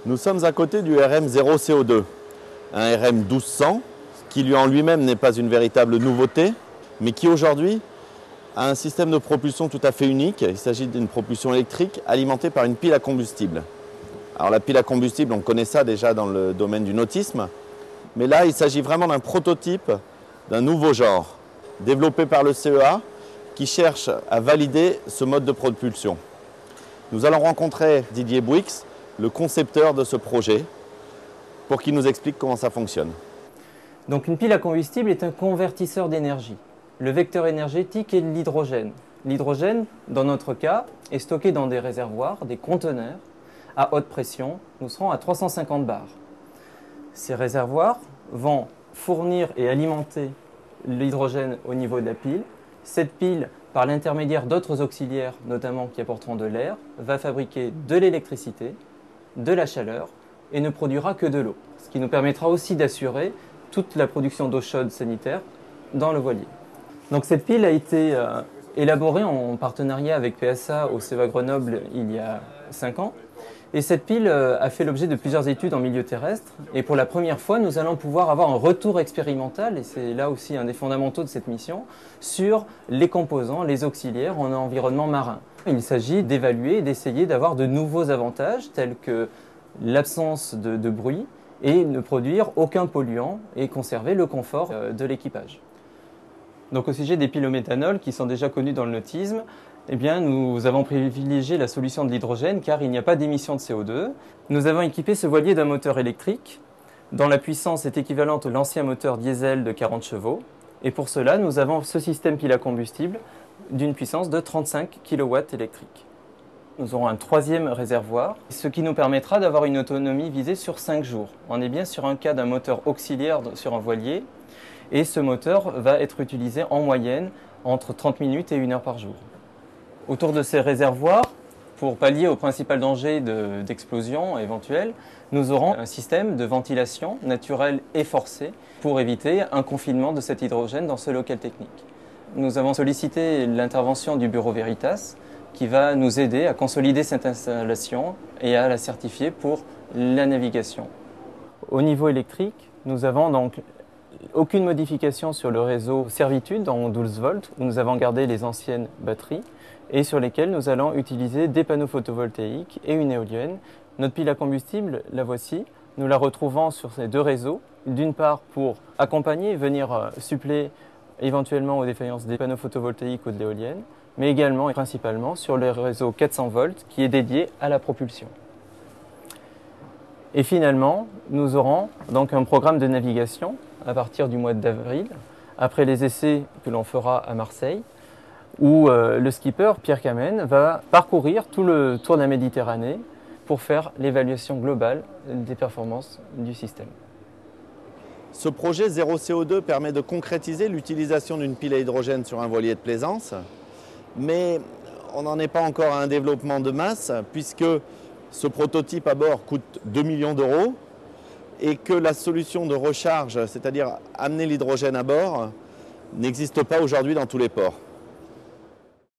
Nous sommes à côté du RM 0 CO2, un RM 1200 qui lui en lui-même n'est pas une véritable nouveauté, mais qui aujourd'hui a un système de propulsion tout à fait unique. Il s'agit d'une propulsion électrique alimentée par une pile à combustible. Alors la pile à combustible, on connaît ça déjà dans le domaine du nautisme, mais là il s'agit vraiment d'un prototype d'un nouveau genre, développé par le CEA, qui cherche à valider ce mode de propulsion. Nous allons rencontrer Didier Bouix, le concepteur de ce projet, pour qu'il nous explique comment ça fonctionne. Donc une pile à combustible est un convertisseur d'énergie. Le vecteur énergétique est l'hydrogène. L'hydrogène, dans notre cas, est stocké dans des réservoirs, des conteneurs, à haute pression. Nous serons à 350 bars. Ces réservoirs vont fournir et alimenter l'hydrogène au niveau de la pile. Cette pile, par l'intermédiaire d'autres auxiliaires, notamment qui apporteront de l'air, va fabriquer de l'électricité, de la chaleur et ne produira que de l'eau. Ce qui nous permettra aussi d'assurer toute la production d'eau chaude sanitaire dans le voilier. Donc cette pile a été élaborée en partenariat avec PSA au CEA Grenoble il y a 5 ans. Et cette pile a fait l'objet de plusieurs études en milieu terrestre. Et pour la première fois, nous allons pouvoir avoir un retour expérimental, et c'est là aussi un des fondamentaux de cette mission, sur les composants, les auxiliaires en environnement marin. Il s'agit d'évaluer et d'essayer d'avoir de nouveaux avantages tels que l'absence de bruit et ne produire aucun polluant et conserver le confort de l'équipage. Donc au sujet des piles au méthanol qui sont déjà connues dans le nautisme, eh bien, nous avons privilégié la solution de l'hydrogène car il n'y a pas d'émission de CO2. Nous avons équipé ce voilier d'un moteur électrique dont la puissance est équivalente à l'ancien moteur diesel de 40 chevaux. Et pour cela, nous avons ce système pile à combustible d'une puissance de 35 kW électriques. Nous aurons un troisième réservoir, ce qui nous permettra d'avoir une autonomie visée sur 5 jours. On est bien sur un cas d'un moteur auxiliaire sur un voilier et ce moteur va être utilisé en moyenne entre 30 minutes et 1 heure par jour. Autour de ces réservoirs, pour pallier au principal danger d'explosion éventuelle, nous aurons un système de ventilation naturelle et forcée pour éviter un confinement de cet hydrogène dans ce local technique. Nous avons sollicité l'intervention du bureau Veritas qui va nous aider à consolider cette installation et à la certifier pour la navigation. Au niveau électrique, nous avons donc aucune modification sur le réseau Servitude en 12 volts où nous avons gardé les anciennes batteries et sur lesquelles nous allons utiliser des panneaux photovoltaïques et une éolienne. Notre pile à combustible, la voici, nous la retrouvons sur ces deux réseaux, d'une part pour accompagner, venir suppléer éventuellement aux défaillances des panneaux photovoltaïques ou de l'éolienne, mais également et principalement sur le réseau 400 volts qui est dédié à la propulsion. Et finalement, nous aurons donc un programme de navigation à partir du mois d'avril, après les essais que l'on fera à Marseille, où le skipper Pierre Kamen va parcourir tout le tour de la Méditerranée pour faire l'évaluation globale des performances du système. Ce projet Zéro CO2 permet de concrétiser l'utilisation d'une pile à hydrogène sur un voilier de plaisance, mais on n'en est pas encore à un développement de masse puisque ce prototype à bord coûte 2 millions d'euros et que la solution de recharge, c'est-à-dire amener l'hydrogène à bord, n'existe pas aujourd'hui dans tous les ports.